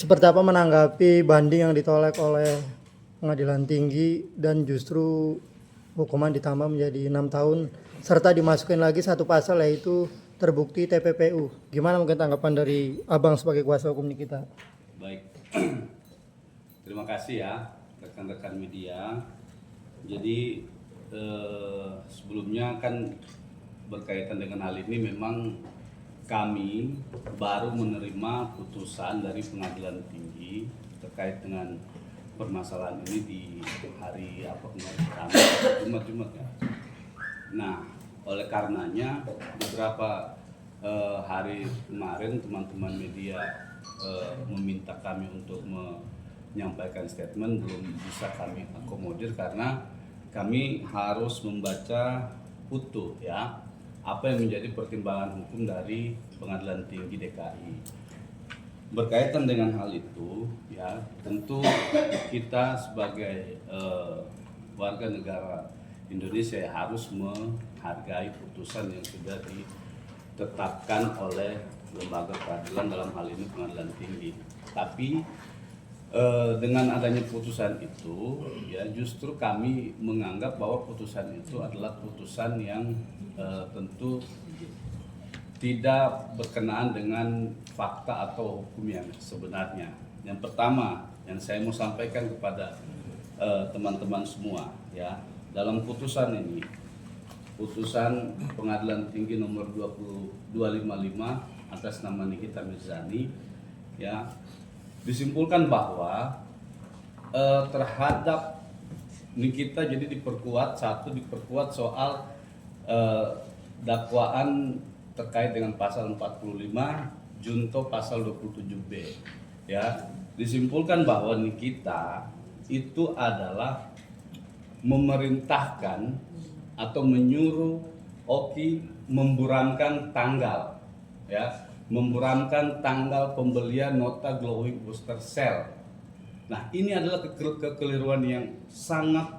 Seperti apa menanggapi banding yang ditolak oleh Pengadilan Tinggi dan justru hukuman ditambah menjadi 6 tahun serta dimasukin lagi satu pasal yaitu terbukti TPPU. Gimana mungkin tanggapan dari Abang sebagai kuasa hukum Nikita? Baik, terima kasih ya rekan-rekan media. Jadi sebelumnya kan berkaitan dengan hal ini memang kami baru menerima putusan dari Pengadilan Tinggi terkait dengan permasalahan ini di hari Jumat ya. Nah, oleh karenanya beberapa hari kemarin teman-teman media meminta kami untuk menyampaikan statement, belum bisa kami akomodir karena kami harus membaca utuh ya apa yang menjadi pertimbangan hukum dari Pengadilan Tinggi DKI. Berkaitan dengan hal itu ya, tentu kita sebagai warga negara Indonesia harus menghargai putusan yang sudah ditetapkan oleh lembaga peradilan, dalam hal ini Pengadilan Tinggi. Tapi dengan adanya putusan itu ya justru kami menganggap bahwa putusan itu adalah putusan yang tentu tidak berkenaan dengan fakta atau hukum yang sebenarnya. Yang pertama yang saya mau sampaikan kepada teman-teman semua ya, dalam putusan ini, putusan Pengadilan Tinggi nomor 255 atas nama Nikita Mirzani ya, disimpulkan bahwa terhadap Nikita jadi diperkuat soal dakwaan terkait dengan pasal 45 junto pasal 27B ya, disimpulkan bahwa Nikita itu adalah memerintahkan atau menyuruh Oki memburamkan tanggal ya, memburamkan tanggal pembelian nota glowing booster cell. Nah, ini adalah kekeliruan yang sangat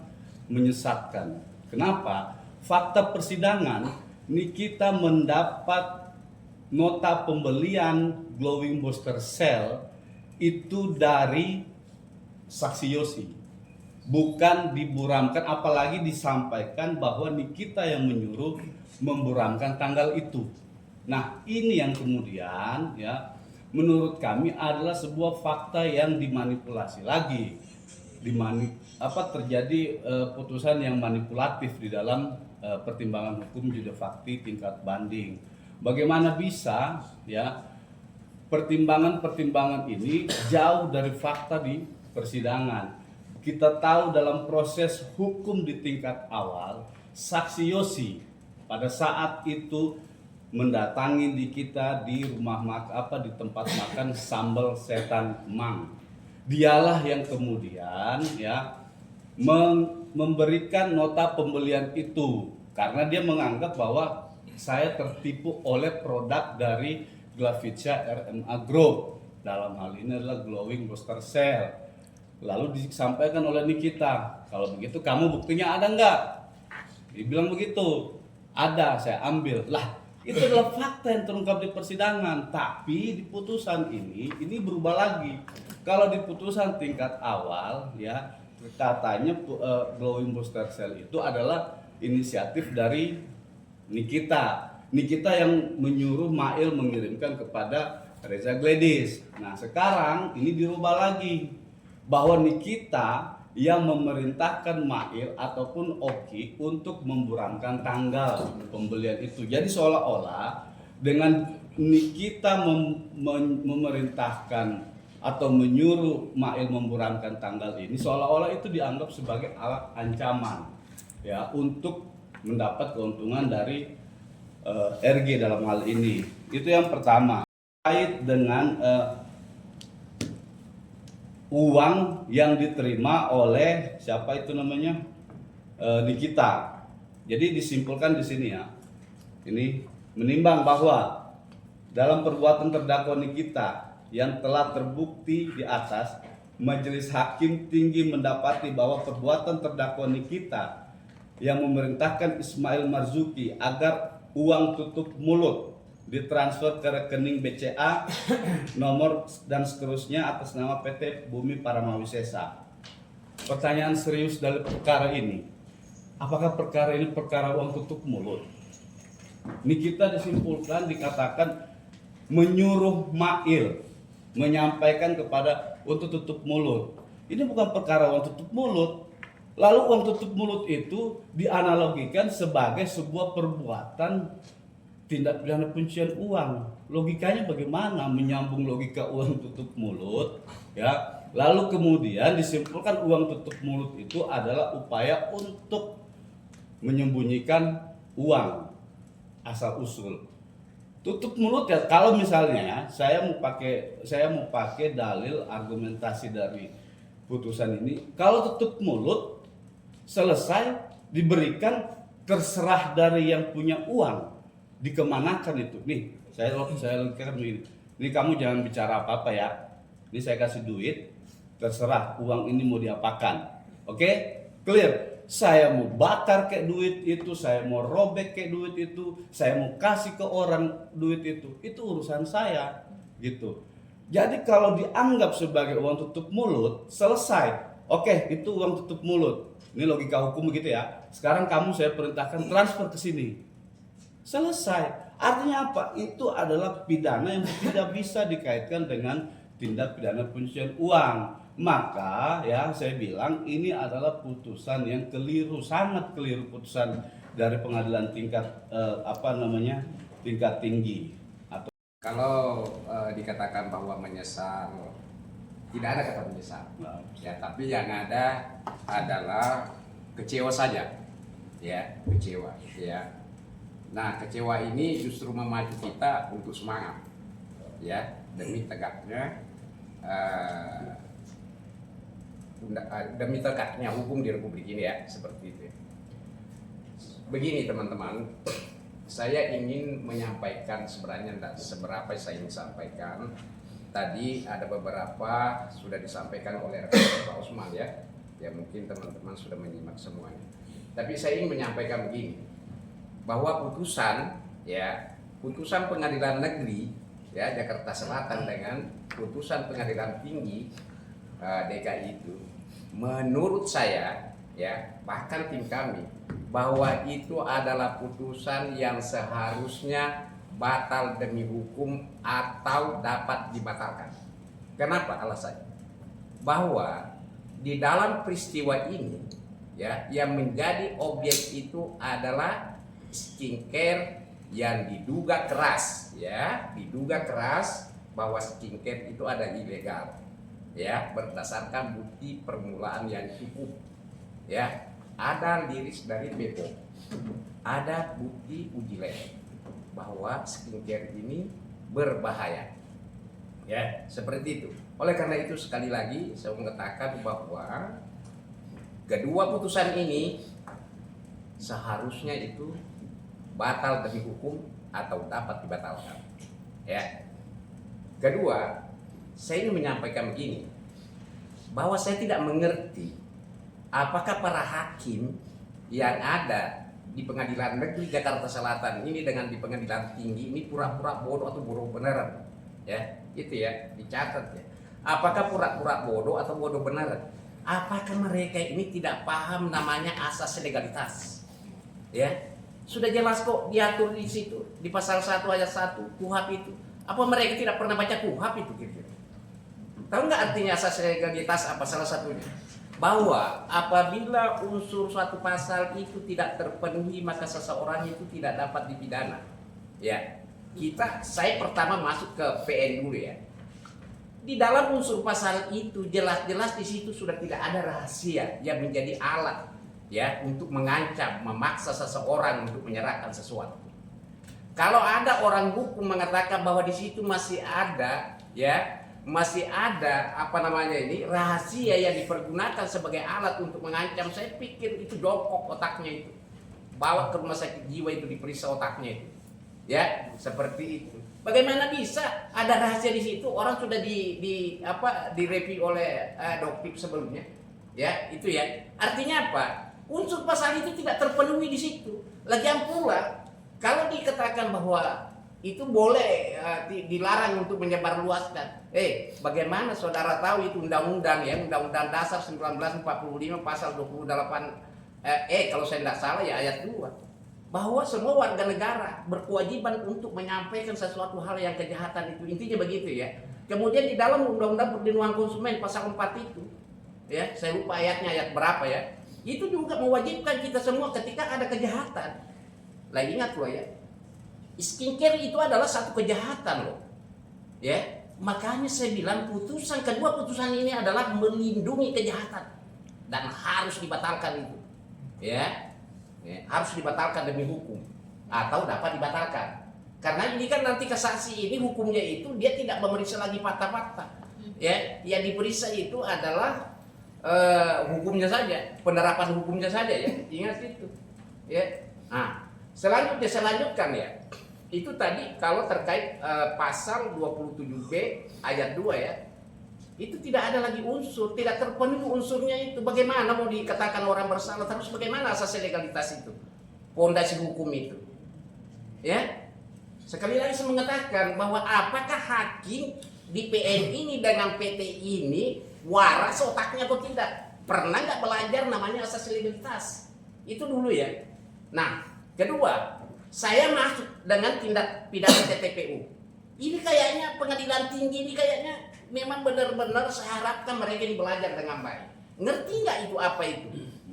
menyesatkan. Kenapa? Fakta persidangan, Nikita mendapat nota pembelian glowing booster cell itu dari saksi Yosi, bukan diburamkan, apalagi disampaikan bahwa Nikita yang menyuruh memburamkan tanggal itu. Nah, ini yang kemudian ya menurut kami adalah sebuah fakta yang dimanipulasi lagi. Terjadi putusan yang manipulatif di dalam pertimbangan hukum judicial fakti tingkat banding. Bagaimana bisa ya pertimbangan-pertimbangan ini jauh dari fakta di persidangan. Kita tahu dalam proses hukum di tingkat awal, saksi Yosi pada saat itu mendatangi Nikita di di tempat makan Sambal Setan Mang. Dialah yang kemudian ya memberikan nota pembelian itu karena dia menganggap bahwa saya tertipu oleh produk dari Glavicia RMA Group, dalam hal ini adalah glowing booster cell. Lalu disampaikan oleh Nikita, kalau begitu kamu buktinya ada enggak? Dibilang begitu, ada, saya ambil. Lah, itu adalah fakta yang terungkap di persidangan. Tapi di putusan ini berubah lagi. Kalau di putusan tingkat awal ya katanya glowing booster cell itu adalah inisiatif dari Nikita. Nikita yang menyuruh Mail mengirimkan kepada Reza Gladys. Nah, sekarang ini dirubah lagi bahwa Nikita yang memerintahkan Mail ataupun Oki untuk memburamkan tanggal pembelian itu. Jadi seolah-olah dengan Nikita memerintahkan atau menyuruh Mail memburamkan tanggal ini, seolah-olah itu dianggap sebagai alat ancaman ya untuk mendapat keuntungan dari RG dalam hal ini. Itu yang pertama. Terkait dengan uang yang diterima oleh siapa itu namanya Nikita. Jadi disimpulkan di sini ya, ini menimbang bahwa dalam perbuatan terdakwa Nikita yang telah terbukti di atas, Majelis Hakim Tinggi mendapati bahwa perbuatan terdakwa Nikita yang memerintahkan Ismail Marzuki agar uang tutup mulut ditransfer ke rekening BCA nomor dan seterusnya atas nama PT Bumi Paramawisesa. Pertanyaan serius dari perkara ini, apakah perkara ini perkara uang tutup mulut? Ini kita disimpulkan dikatakan menyuruh Mail menyampaikan kepada untuk tutup mulut. Ini bukan perkara uang tutup mulut. Lalu uang tutup mulut itu dianalogikan sebagai sebuah perbuatan tindak pidana pencucian uang. Logikanya bagaimana menyambung logika uang tutup mulut, ya? Lalu kemudian disimpulkan uang tutup mulut itu adalah upaya untuk menyembunyikan uang asal usul. Tutup mulut ya, kalau misalnya saya mau pakai dalil argumentasi dari putusan ini, kalau tutup mulut selesai diberikan terserah dari yang punya uang dikemanakan itu. Nih saya logikakan begini, ini kamu jangan bicara apa-apa ya, ini saya kasih duit, terserah uang ini mau diapakan. Oke, clear. Saya mau bakar kayak duit itu, saya mau robek kayak duit itu, saya mau kasih ke orang duit itu urusan saya gitu. Jadi kalau dianggap sebagai uang tutup mulut, selesai. Oke, itu uang tutup mulut. Ini logika hukum begitu ya. Sekarang kamu saya perintahkan transfer ke sini. Selesai. Artinya apa? Itu adalah pidana yang tidak bisa dikaitkan dengan tindak pidana pencucian uang. Maka ya saya bilang ini adalah putusan yang keliru, sangat keliru putusan dari pengadilan tingkat tingkat tinggi. Atau kalau dikatakan bahwa menyesal, tidak ada kata menyesal. Ya, tapi yang ada adalah kecewa saja. Ya, kecewa. Ya. Nah, kecewa ini justru memacu kita untuk semangat. Ya, demi tegaknya hukum di Republik ini ya, seperti itu. Begini teman-teman, saya ingin menyampaikan sebenarnya tidak seberapa saya ingin sampaikan. Tadi ada beberapa sudah disampaikan oleh rekan Pak Usman ya. Ya mungkin teman-teman sudah menyimak semuanya. Tapi saya ingin menyampaikan begini, bahwa putusan pengadilan negeri ya Jakarta Selatan dengan putusan pengadilan tinggi DKI itu, menurut saya ya, bahkan tim kami, bahwa itu adalah putusan yang seharusnya batal demi hukum atau dapat dibatalkan. Kenapa alasannya? Bahwa di dalam peristiwa ini ya, yang menjadi objek itu adalah skincare yang diduga keras ya, diduga keras bahwa skincare itu ada ilegal ya, berdasarkan bukti permulaan yang cukup ya, ada liris dari BPOM, ada bukti uji lab bahwa skincare ini berbahaya ya, seperti itu. Oleh karena itu sekali lagi saya mengatakan bahwa kedua putusan ini seharusnya itu batal demi hukum atau dapat dibatalkan ya. Kedua, saya ingin menyampaikan begini, bahwa saya tidak mengerti apakah para hakim yang ada di Pengadilan Negeri Jakarta Selatan ini dengan di Pengadilan Tinggi ini pura-pura bodoh atau bodoh beneran ya, itu ya dicatat ya. Apakah pura-pura bodoh atau bodoh beneran? Apakah mereka ini tidak paham namanya asas legalitas ya? Sudah jelas kok diatur di situ di pasal 1 ayat 1 KUHP itu. Apa mereka tidak pernah baca KUHP itu kira-kira? Tahu nggak artinya asas legalitas apa salah satunya? Bahwa apabila unsur suatu pasal itu tidak terpenuhi maka seseorang itu tidak dapat dipidana. Ya, saya pertama masuk ke PN dulu ya. Di dalam unsur pasal itu jelas-jelas di situ sudah tidak ada rahasia yang menjadi alat ya untuk mengancam, memaksa seseorang untuk menyerahkan sesuatu. Kalau ada orang hukum mengatakan bahwa di situ masih ada ya, masih ada rahasia yang dipergunakan sebagai alat untuk mengancam, saya pikir itu jongkok otaknya itu, bawa ke rumah sakit jiwa itu diperiksa otaknya itu ya, seperti itu. Bagaimana bisa ada rahasia di situ? Orang sudah direview oleh Dokpip sebelumnya ya, itu ya. Artinya apa? Unsur pasal itu tidak terpenuhi di situ. Lagian pula kalau dikatakan bahwa itu boleh dilarang untuk menyebarluaskan. Bagaimana saudara tahu itu undang-undang ya, Undang-Undang Dasar 1945 pasal 28 kalau saya tidak salah ya ayat 2, bahwa semua warga negara berkewajiban untuk menyampaikan sesuatu hal yang kejahatan itu, intinya begitu ya. Kemudian di dalam Undang-Undang Perlindungan Konsumen pasal 4 itu ya, saya lupa ayatnya ayat berapa ya, itu juga mewajibkan kita semua ketika ada kejahatan. Lagi ingat loh ya, skincare itu adalah satu kejahatan loh ya. Makanya saya bilang kedua putusan ini adalah melindungi kejahatan dan harus dibatalkan itu ya, harus dibatalkan demi hukum atau dapat dibatalkan, karena ini kan nanti kasasi ini hukumnya itu dia tidak memeriksa lagi fakta-fakta ya, yang diperiksa itu adalah hukumnya saja, penerapan hukumnya saja ya, ingat itu ya. Nah, saya lanjutkan ya. Itu tadi kalau terkait pasal 27B ayat 2 ya. Itu tidak ada lagi unsur, tidak terpenuhi unsurnya itu. Bagaimana mau dikatakan orang bersalah, terus bagaimana asas legalitas itu? Pondasi hukum itu. Ya. Sekali lagi saya mengatakan bahwa apakah hakim di PN ini dengan PT ini waras otaknya atau tidak? Pernah nggak belajar namanya asas legalitas? Itu dulu ya. Nah, kedua, saya masuk dengan tindak pidana TPPU. Ini kayaknya pengadilan tinggi ini kayaknya memang benar-benar saya harapkan mereka ini belajar dengan baik. Ngerti nggak itu apa itu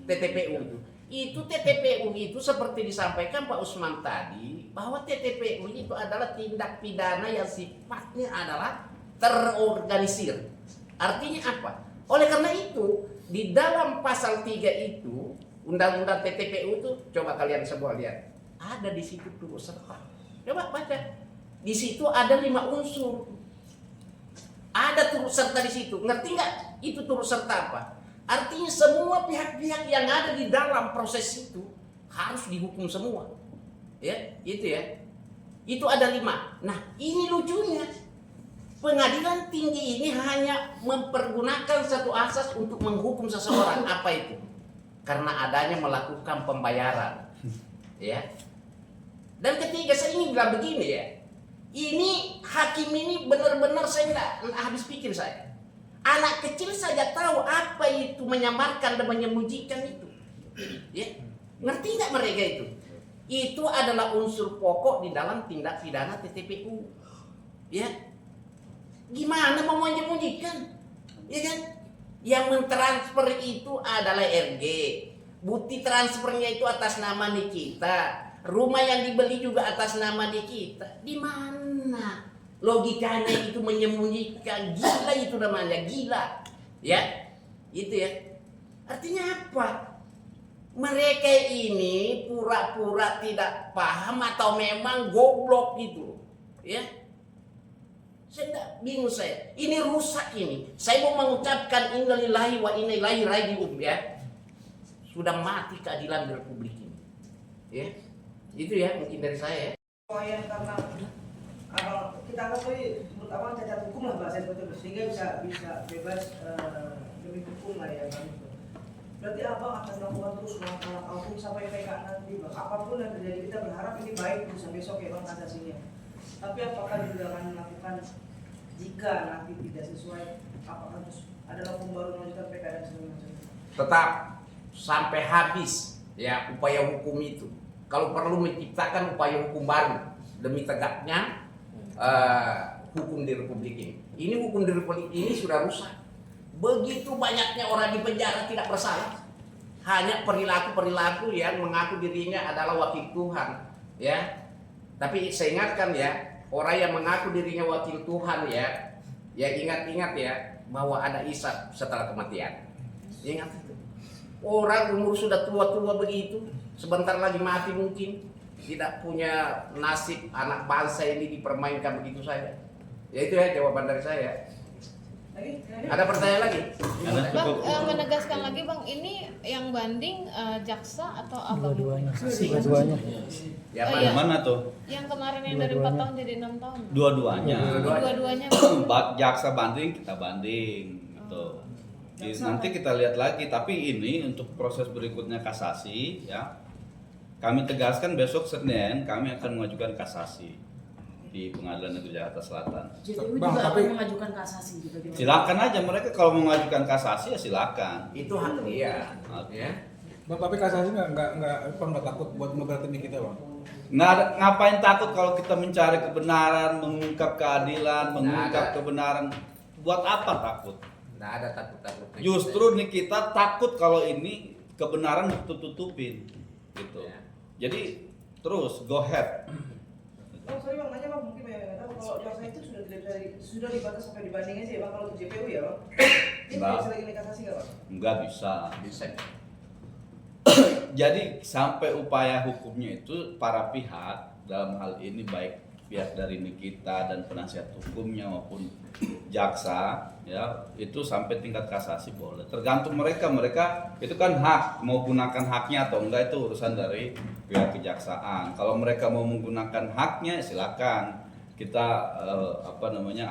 TPPU itu? Itu TPPU itu seperti disampaikan Pak Usman tadi, bahwa TPPU itu adalah tindak pidana yang sifatnya adalah terorganisir. Artinya apa? Oleh karena itu di dalam pasal 3 itu Undang-Undang TPPU itu, coba kalian semua lihat. Ada di situ turut serta. Coba baca. Di situ ada 5 unsur. Ada turut serta di situ. Ngerti nggak? Itu turut serta apa? Artinya semua pihak-pihak yang ada di dalam proses itu harus dihukum semua. Ya, itu ya. Itu ada 5. Nah, ini lucunya. Pengadilan tinggi ini hanya mempergunakan satu asas untuk menghukum seseorang. Apa itu? Karena adanya melakukan pembayaran. Ya. Dan ketiga saya ingin bilang begini ya, ini hakim ini benar-benar saya nggak habis pikir saya. Anak kecil saja tahu apa itu menyamarkan dan menyembunyikan itu. Ya, ngerti nggak mereka itu? Itu adalah unsur pokok di dalam tindak pidana TPPU. Ya, gimana mau menyembunyikan? Ya kan? Yang mentransfer itu adalah RG. Bukti transfernya itu atas nama Nikita. Rumah yang dibeli juga atas nama Nikita. Di mana logikanya itu menyembunyikan? Gila itu namanya, gila. Ya, itu ya. Artinya apa? Mereka ini pura-pura tidak paham atau memang goblok gitu. Ya. Saya tidak bingung saya. Ini rusak ini. Saya mau mengucapkan innalillahi wa inna ilaihi raji'un ya. Sudah mati keadilan di Republik ini. Ya. Itu ya mungkin dari saya. Karena abang kita anggap ini menurut abang cacat hukum lah bahasa betul, sehingga bisa bebas demi hukum lah ya bang. Berarti abang akan melakukan terus langkah-langkah hukum sampai PK nanti bang. Apapun yang terjadi kita berharap ini baik bisa besok ya bang kasasinya. Tapi apakah juga akan melakukan jika nanti tidak sesuai, apakah terus adalah hukum baru melanjutkan PK dan segala macam? Tetap sampai habis ya upaya hukum itu. Kalau perlu menciptakan upaya hukum baru demi tegaknya hukum di Republik ini. Ini hukum di Republik ini sudah rusak. Begitu banyaknya orang di penjara tidak bersalah. Hanya perilaku-perilaku yang mengaku dirinya adalah wakil Tuhan, ya. Tapi saya ingatkan ya, orang yang mengaku dirinya wakil Tuhan ya ingat-ingat ya bahwa ada hisab setelah kematian. Ingat itu. Orang umur sudah tua-tua begitu, sebentar lagi mati mungkin, tidak punya nasib, anak bangsa ini dipermainkan begitu saja. Ya itu ya jawaban dari saya. Ada pertanyaan lagi? Bang, menegaskan lagi bang, ini yang banding jaksa atau apa? Dua-duanya. Dua-duanya. Ya, Oh, iya. Mana tuh? Yang kemarin yang dari 4 tahun jadi 6 tahun. Dua-duanya. Dua-duanya. Jaksa banding, kita banding gitu. Nanti kita lihat lagi, tapi ini untuk proses berikutnya kasasi ya. Kami tegaskan besok Senin kami akan mengajukan kasasi. di Pengadilan Negeri Jakarta Selatan. JPU Bang, juga tapi- akan mengajukan kasasi gitu. Gimana? Silakan aja mereka kalau mau mengajukan kasasi ya silakan. Itu hak dia. Ya. Bang, tapi kasasi nggak takut buat ngeberatin kita, Bang? Ngapain takut kalau kita mencari kebenaran, mengungkap keadilan, mengungkap ada. kebenaran. Buat apa takut? Nggak ada takut-takutnya. Justru nih kita takut kalau ini kebenaran ditutup-tutupin gitu. Ya. Jadi terus go ahead. Bang, sorry bang, nanya bang, mungkin banyak yang nggak tahu kalau jaksa itu sudah tidak bisa sudah dibatas sampai dibanding aja ya bang, kalau untuk JPU ya bang. Ini Enggak. bisa lagi naik kasasi nggak bang? Nggak bisa. Bisa. Jadi sampai upaya hukumnya itu para pihak dalam hal ini baik pihak dari Nikita dan penasihat hukumnya maupun jaksa ya itu sampai tingkat kasasi boleh, tergantung mereka itu kan hak, mau gunakan haknya atau enggak itu urusan dari pihak kejaksaan. Kalau mereka mau menggunakan haknya silakan kita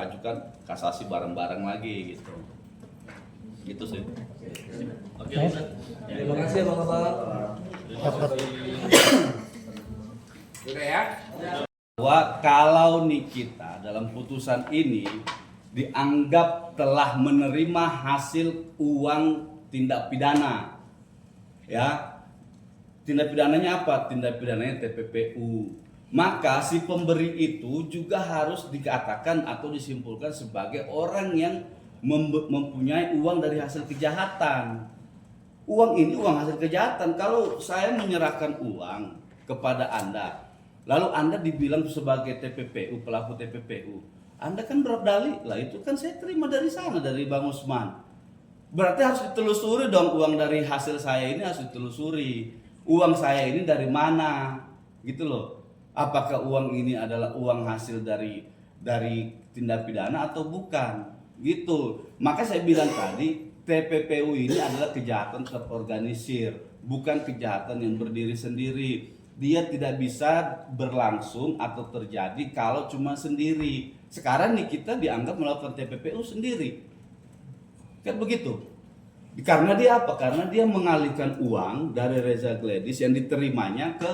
ajukan kasasi bareng-bareng lagi gitu sih. Terima kasih bang Abang. Sudah ya? Bahwa kalau Nikita dalam putusan ini dianggap telah menerima hasil uang tindak pidana, ya tindak pidananya apa? Tindak pidananya TPPU. Maka si pemberi itu juga harus dikatakan atau disimpulkan sebagai orang yang mempunyai uang dari hasil kejahatan. Uang ini uang hasil kejahatan. Kalau saya menyerahkan uang kepada Anda, lalu Anda dibilang sebagai TPPU, pelaku TPPU, Anda kan berdalih, lah itu kan saya terima dari sana, dari Bang Usman. Berarti harus ditelusuri dong, uang dari hasil saya ini harus ditelusuri. Uang saya ini dari mana, gitu loh. Apakah uang ini adalah uang hasil dari tindak pidana atau bukan, gitu. Maka saya bilang tadi, TPPU ini adalah kejahatan terorganisir, bukan kejahatan yang berdiri sendiri. Dia tidak bisa berlangsung atau terjadi kalau cuma sendiri. Sekarang nih kita dianggap melakukan TPPU sendiri. Kan begitu. Karena dia apa? Karena dia mengalihkan uang dari Reza Gladys yang diterimanya ke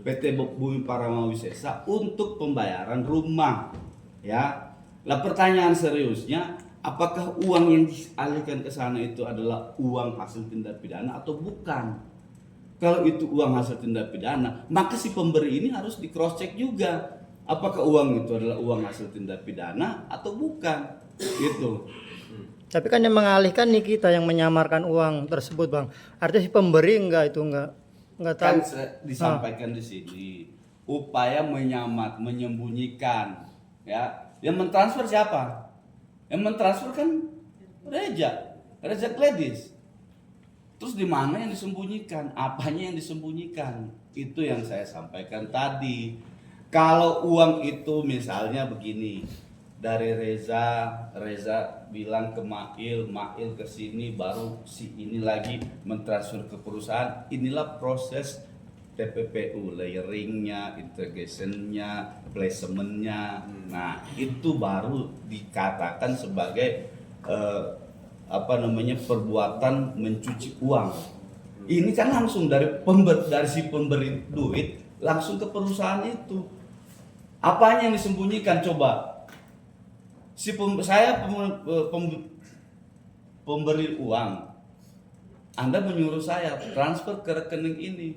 PT Bumi Paramawisesa untuk pembayaran rumah. Ya. Lah pertanyaan seriusnya, apakah uang yang dialihkan ke sana itu adalah uang hasil tindak pidana atau bukan? Kalau itu uang hasil tindak pidana, maka si pemberi ini harus di cross check juga. Apakah uang itu adalah uang hasil tindak pidana atau bukan? Gitu. Tapi kan yang mengalihkan nih kita yang menyamarkan uang tersebut, Bang. Artinya si pemberi enggak tahu. Kan disampaikan di sini upaya menyembunyikan, ya. Yang mentransfer siapa? Yang mentransfer kan Reza Gladys. Terus di mana yang disembunyikan? Apanya yang disembunyikan? Itu yang saya sampaikan tadi. Kalau uang itu misalnya begini, dari Reza bilang ke Mail ke sini, baru si ini lagi mentransfer ke perusahaan. Inilah proses TPPU, layeringnya, integrationnya, placementnya. Nah itu baru dikatakan sebagai perbuatan mencuci uang. Ini kan langsung dari si pemberi duit langsung ke perusahaan itu. Apanya yang disembunyikan coba? Pemberi uang, Anda menyuruh saya transfer ke rekening ini.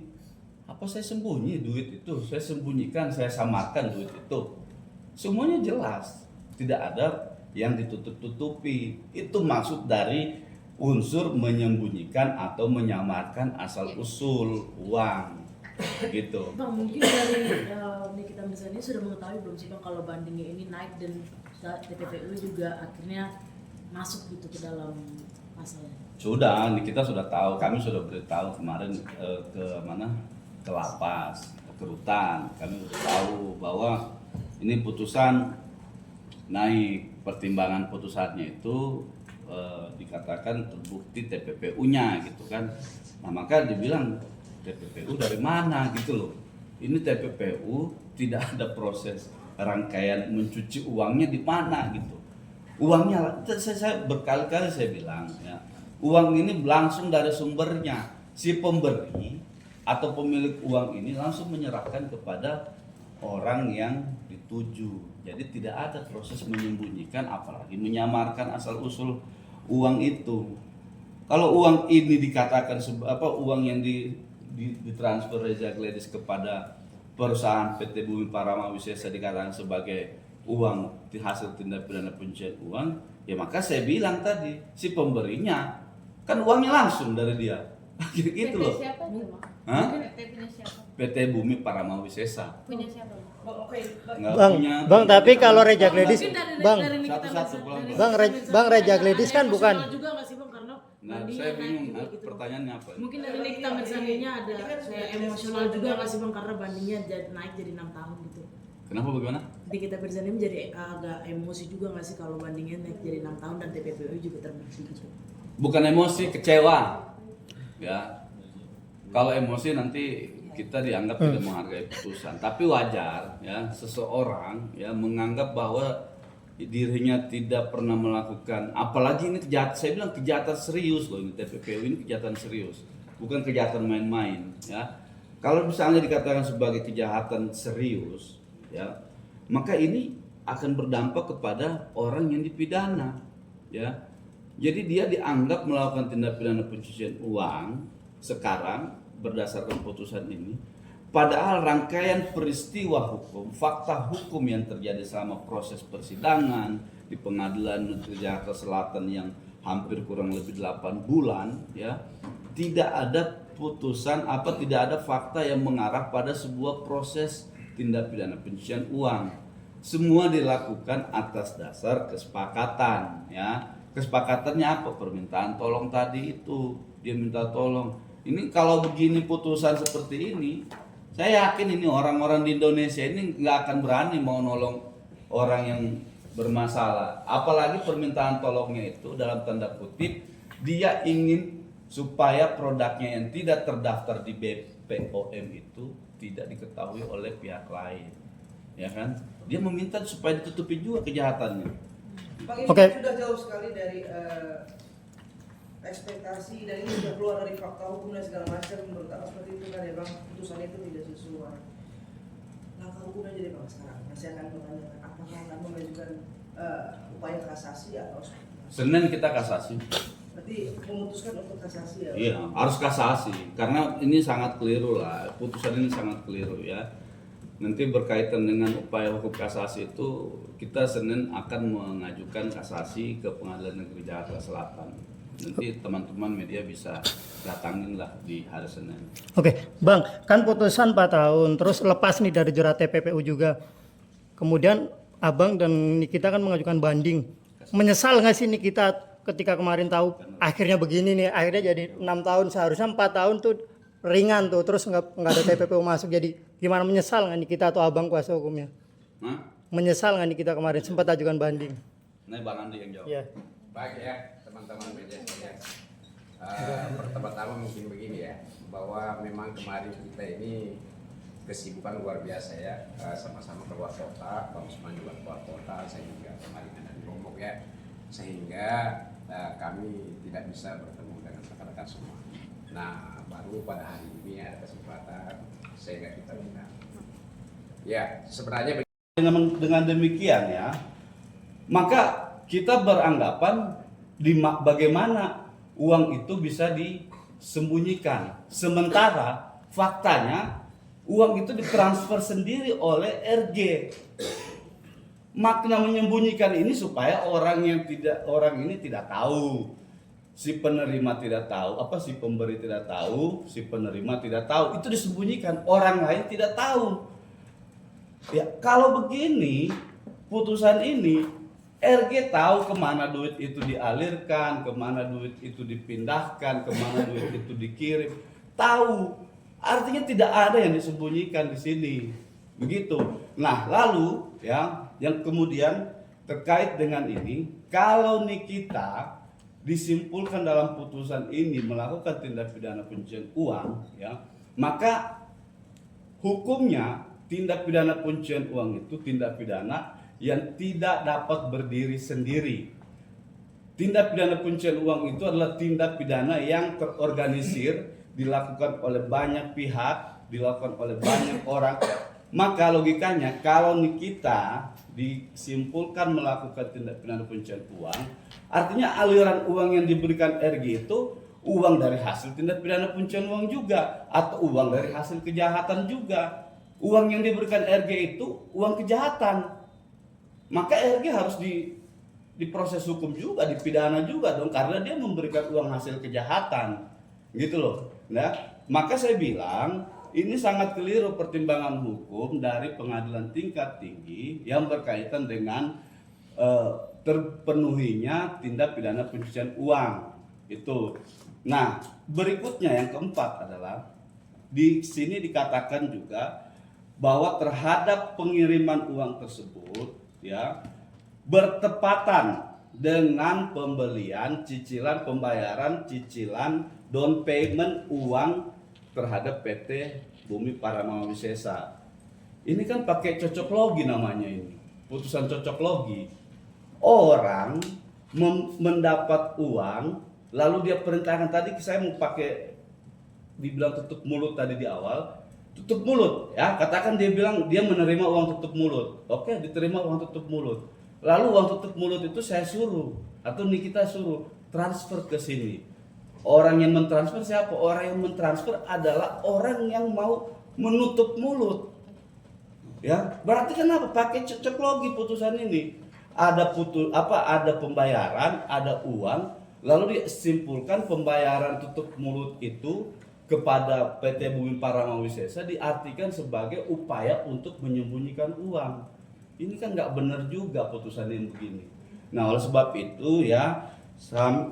Apa saya sembunyi duit itu? Saya sembunyikan, saya samarkan duit itu. Semuanya jelas, tidak ada yang ditutup-tutupi. Itu maksud dari unsur menyembunyikan atau menyamarkan asal usul uang, gitu. Bang, mungkin dari Nikita Mirzani sudah mengetahui belum sih Bang kalau bandingnya ini naik dan TPPU juga akhirnya masuk gitu ke dalam pasalnya? Sudah, kita sudah tahu, kami sudah beritahu kemarin ke lapas, ke rutan. Kami sudah tahu bahwa ini putusan naik, pertimbangan putusannya itu dikatakan terbukti TPPU-nya gitu kan. Nah maka dibilang TPPU dari mana gitu loh. Ini TPPU tidak ada proses rangkaian mencuci uangnya di mana gitu. Uangnya saya berkali-kali saya bilang ya, uang ini langsung dari sumbernya. Si pemberi atau pemilik uang ini langsung menyerahkan kepada orang yang dituju. Jadi tidak ada proses menyembunyikan apalagi menyamarkan asal-usul uang itu. Kalau uang ini dikatakan uang yang ditransfer Reza Gladys kepada perusahaan PT Bumi Parama Wisesa dikatakan sebagai uang hasil tindak pidana pencucian uang, ya maka saya bilang tadi si pemberinya kan uangnya langsung dari dia. Gitu PT loh. siapa tuh bang? Hah? PT punya siapa? PT Bumi Parama Wisesa. Punya siapa bang? Oke, Nggak Bang, punya. Bang, tapi kalau Reza Gladys, Mungkin dari- Bang, dari Nikita satu-satu Mirzani- pulang, dari Bang. Nikita Mirzani Bang, Reza ada Gladys kan bukan. emosional juga nggak sih bang, karena Nah, bandingnya saya naik bingung juga gitu, Bang. pertanyaannya apa? Mungkin dari Nikita Mirzaninya ada kayak emosional juga nggak sih bang, karena bandingnya naik jadi 6 tahun gitu. Kenapa bagaimana? Nikita Mirzani menjadi agak emosi juga nggak sih kalau bandingnya naik jadi 6 tahun dan TPPU juga terbukti gitu. Bukan emosi, kecewa. Ya. Kalau emosi nanti kita dianggap tidak menghargai putusan. Tapi wajar ya seseorang ya menganggap bahwa dirinya tidak pernah melakukan, apalagi ini kejahatan, saya bilang kejahatan serius loh, ini TPPU ini kejahatan serius, bukan kejahatan main-main ya. Kalau misalnya dikatakan sebagai kejahatan serius ya, maka ini akan berdampak kepada orang yang dipidana ya. Jadi dia dianggap melakukan tindak pidana pencucian uang sekarang berdasarkan putusan ini, padahal rangkaian peristiwa hukum, fakta hukum yang terjadi selama proses persidangan di Pengadilan Negeri Jakarta Selatan yang hampir kurang lebih 8 bulan ya, tidak ada putusan tidak ada fakta yang mengarah pada sebuah proses tindak pidana pencucian uang. Semua dilakukan atas dasar kesepakatan ya. Kesepakatannya apa? Permintaan tolong tadi itu, dia minta tolong. Ini kalau begini putusan seperti ini, saya yakin ini orang-orang di Indonesia ini nggak akan berani mau nolong orang yang bermasalah. Apalagi permintaan tolongnya itu dalam tanda kutip dia ingin supaya produknya yang tidak terdaftar di BPOM itu tidak diketahui oleh pihak lain, ya kan? Dia meminta supaya ditutupi juga kejahatannya. Bang, ini Oke. sudah jauh sekali dari ekspektasi, dan ini sudah keluar dari fakta hukum dan segala macam. Menurut Abang seperti itu kan ya bang, putusan itu tidak sesuai. Langkah hukumnya jadi bang sekarang, masih akan menanyakan apakah akan mengajukan upaya kasasi atau Senin kita kasasi. berarti memutuskan untuk kasasi ya? Iya, harus kasasi karena ini sangat keliru lah. Putusan ini sangat keliru ya. Nanti berkaitan dengan upaya hukum kasasi itu kita Senin akan mengajukan kasasi ke Pengadilan Negeri Jakarta Selatan. Nanti teman-teman media bisa datangin lah di hari Senin. Oke, Bang, kan putusan 4 tahun, terus lepas nih dari jerat TPPU juga. Kemudian Abang dan Nikita kan mengajukan banding. Menyesal nggak sih Nikita ketika kemarin tahu akhirnya begini nih, akhirnya jadi 6 tahun, seharusnya 4 tahun tuh ringan tuh, terus nggak ada TPPU masuk, jadi gimana, menyesal nggak Nikita atau Abang kuasa hukumnya? Hah? Menyesal nggak Nikita kemarin sempat ajukan banding? Nah, Bang Andi yang jawab. Iya. Baik ya teman-teman media sekalian. Pertama-tama mungkin begini ya, bahwa memang kemarin kita ini kesibukan luar biasa ya, sama-sama keluar kota, Bang Usman juga keluar kota, saya juga kemarin ada di Lombok ya, sehingga kami tidak bisa bertemu dengan rekan-rekan semua. Nah baru pada hari ini ada kesempatan sehingga kita undang. Ya sebenarnya Dengan demikian ya, maka kita beranggapan bagaimana uang itu bisa disembunyikan. Sementara faktanya uang itu ditransfer sendiri oleh RG. Makna menyembunyikan ini supaya orang ini tidak tahu. Si penerima tidak tahu, si pemberi tidak tahu, si penerima tidak tahu. Itu disembunyikan, orang lain tidak tahu. Ya, kalau begini putusan ini RG tahu kemana duit itu dialirkan, kemana duit itu dipindahkan, kemana duit itu dikirim, tahu. Artinya tidak ada yang disembunyikan di sini, begitu. Nah, lalu ya, yang kemudian terkait dengan ini, kalau Nikita disimpulkan dalam putusan ini melakukan tindak pidana pencucian uang, ya, maka hukumnya tindak pidana pencucian uang itu tindak pidana yang tidak dapat berdiri sendiri. Tindak pidana pencucian uang itu adalah tindak pidana yang terorganisir, dilakukan oleh banyak pihak, dilakukan oleh banyak orang Maka logikanya kalau Nikita disimpulkan melakukan tindak pidana pencucian uang, artinya aliran uang yang diberikan RG itu uang dari hasil tindak pidana pencucian uang juga, atau uang dari hasil kejahatan juga. Uang yang diberikan RG itu uang kejahatan. Maka RG harus diproses hukum juga, dipidana juga dong, karena dia memberikan uang hasil kejahatan. Gitu loh. Nah, maka saya bilang ini sangat keliru pertimbangan hukum dari pengadilan tingkat tinggi yang berkaitan dengan terpenuhinya tindak pidana pencucian uang itu. Nah, berikutnya yang keempat adalah di sini dikatakan juga bahwa terhadap pengiriman uang tersebut ya bertepatan dengan pembelian cicilan pembayaran cicilan down payment uang terhadap PT Bumi Paramawa Wisesa. Ini kan pakai cocok logi namanya ini. Putusan cocok logi. Orang mendapat uang lalu dia perintahkan, tadi saya mau pakai dibilang tutup mulut tadi di awal, tutup mulut ya, katakan dia bilang dia menerima uang tutup mulut. Oke, diterima uang tutup mulut. Lalu uang tutup mulut itu saya suruh atau Nikita suruh transfer ke sini. Orang yang mentransfer siapa? Orang yang mentransfer adalah orang yang mau menutup mulut. Ya, berarti kenapa pakai cocok logi putusan ini? Ada ada pembayaran, ada uang, lalu disimpulkan pembayaran tutup mulut itu kepada PT Bumi Paramawa Wisesa diartikan sebagai upaya untuk menyembunyikan uang. Ini kan nggak benar juga putusan yang begini. Nah, oleh sebab itu ya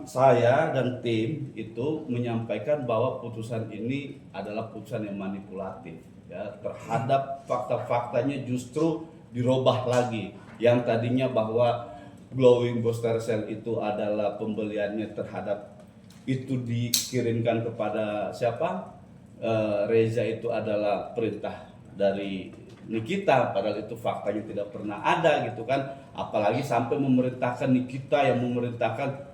saya dan tim itu menyampaikan bahwa putusan ini adalah putusan yang manipulatif ya, terhadap fakta-faktanya justru dirubah lagi. Yang tadinya bahwa glowing booster cell itu adalah pembeliannya terhadap itu dikirimkan kepada siapa? Reza itu adalah perintah dari Nikita, padahal itu faktanya tidak pernah ada gitu kan. Apalagi sampai memerintahkan Nikita yang memerintahkan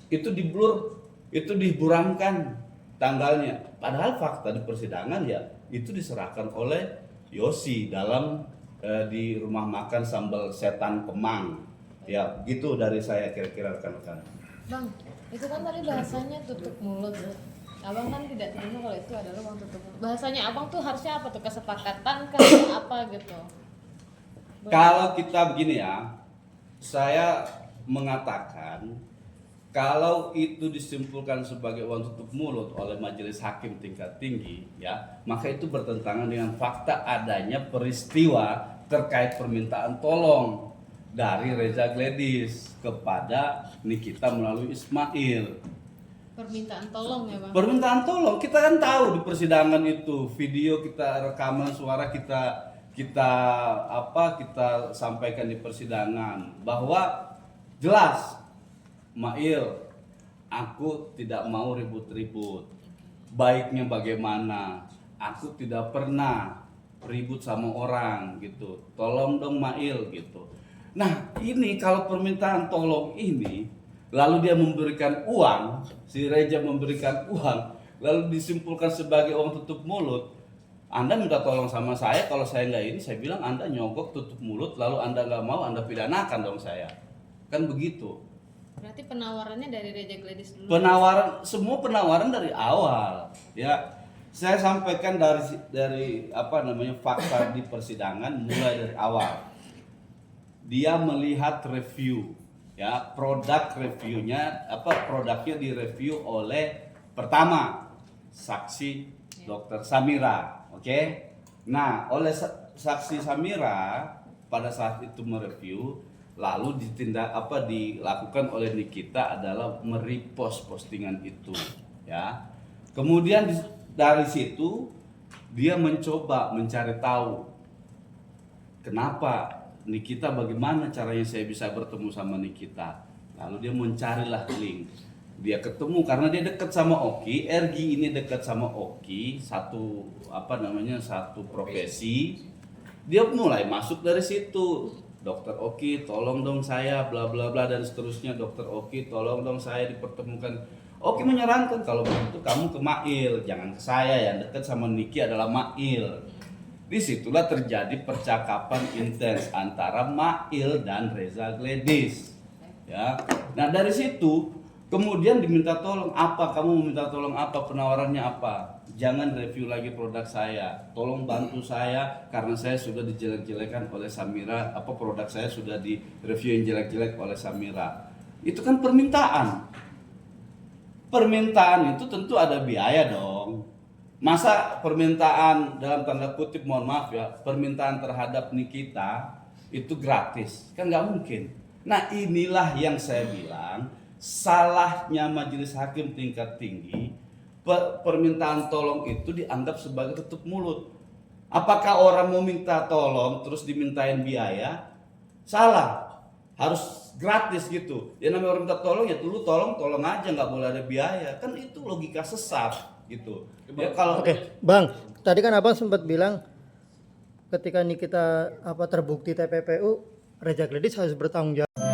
itu diblur, itu diburamkan tanggalnya. Padahal fakta di persidangan ya itu diserahkan oleh Yosi dalam di rumah makan Sambal Setan Kemang. Ya, gitu dari saya kira-kira rekan-rekan. Bang, itu kan tadi bahasanya tutup mulut. Abang kan tidak terima kalau itu adalah uang tutup mulut. Bahasanya abang tuh harusnya apa tuh? Kesepakatan kah atau apa gitu? Kalau kita begini ya, saya mengatakan kalau itu disimpulkan sebagai uang tutup mulut oleh majelis hakim tingkat tinggi ya, maka itu bertentangan dengan fakta adanya peristiwa terkait permintaan tolong dari Reza Gladys kepada Nikita melalui Ismail. Permintaan tolong ya bang? Permintaan tolong, kita kan tahu di persidangan itu video kita rekaman suara kita sampaikan di persidangan bahwa jelas Mail, aku tidak mau ribut-ribut. Baiknya bagaimana? Aku tidak pernah ribut sama orang gitu. Tolong dong Mail gitu. Nah, ini kalau permintaan tolong ini lalu dia memberikan uang, si Reza memberikan uang, lalu disimpulkan sebagai uang tutup mulut. Anda minta tolong sama saya, kalau saya nggak ini, saya bilang Anda nyogok tutup mulut, lalu Anda nggak mau, Anda pidanakan dong saya. Kan begitu. Berarti penawarannya dari Reza Gladys dulu. Semua penawaran dari awal, ya. Saya sampaikan dari fakta di persidangan mulai dari awal. Dia melihat review, ya, produknya direview oleh pertama saksi Dr. Samira, oke? Nah, oleh saksi Samira pada saat itu mereview, lalu dilakukan oleh Nikita adalah merepost postingan itu, ya. Kemudian dari situ dia mencoba mencari tahu kenapa Nikita, bagaimana caranya saya bisa bertemu sama Nikita. Lalu dia mencarilah link. Dia ketemu karena dia dekat sama Oki, RG ini dekat sama Oki, satu profesi. Dia mulai masuk dari situ. Dokter Oki, tolong dong saya, bla bla bla dan seterusnya. Dokter Oki, tolong dong saya dipertemukan. Oki menyarankan kalau begitu kamu ke Mail, jangan ke saya. Yang dekat sama Niki adalah Mail. Disitulah terjadi percakapan intens antara Mail dan Reza Gledis. Ya, nah dari situ kemudian diminta tolong apa, kamu minta tolong apa, penawarannya apa? Jangan review lagi produk saya, tolong bantu saya karena saya sudah dijelek-jelekan oleh Samira, apa produk saya sudah di review yang jelek-jelek oleh Samira. Itu kan permintaan. Permintaan itu tentu ada biaya dong. Masa permintaan dalam tanda kutip, mohon maaf ya, permintaan terhadap Nikita itu gratis? Kan nggak mungkin. Nah inilah yang saya bilang salahnya majelis hakim tingkat tinggi. Permintaan tolong itu dianggap sebagai tutup mulut. Apakah orang mau minta tolong terus dimintain biaya? Salah, harus gratis gitu. Ya namanya orang minta tolong ya dulu tolong aja, nggak boleh ada biaya. Kan itu logika sesat gitu. Ya kalau Oke, Bang, tadi kan Abang sempat bilang ketika Nikita terbukti TPPU, Reza Gledis harus bertanggung jawab.